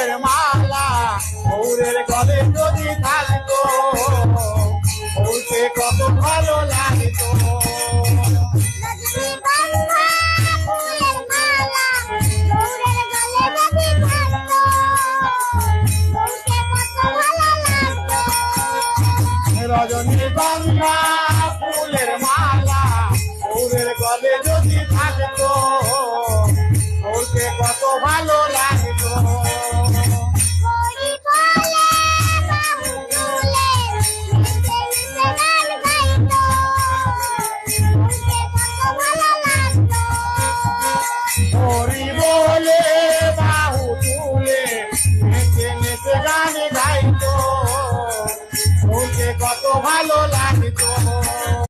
ফুলের মালা বউরের গলে যদি থাকতো বউকে কত ভালো লাগতো। রজনীগন্ধা ফুলের মালা বউরের গলে যদি থাকতো বউকে কত ভালো লাগতো। হরি বলে বাহু তুলে নেচে নেচে গান গাইতো বউকে কত ভালো লাগতো।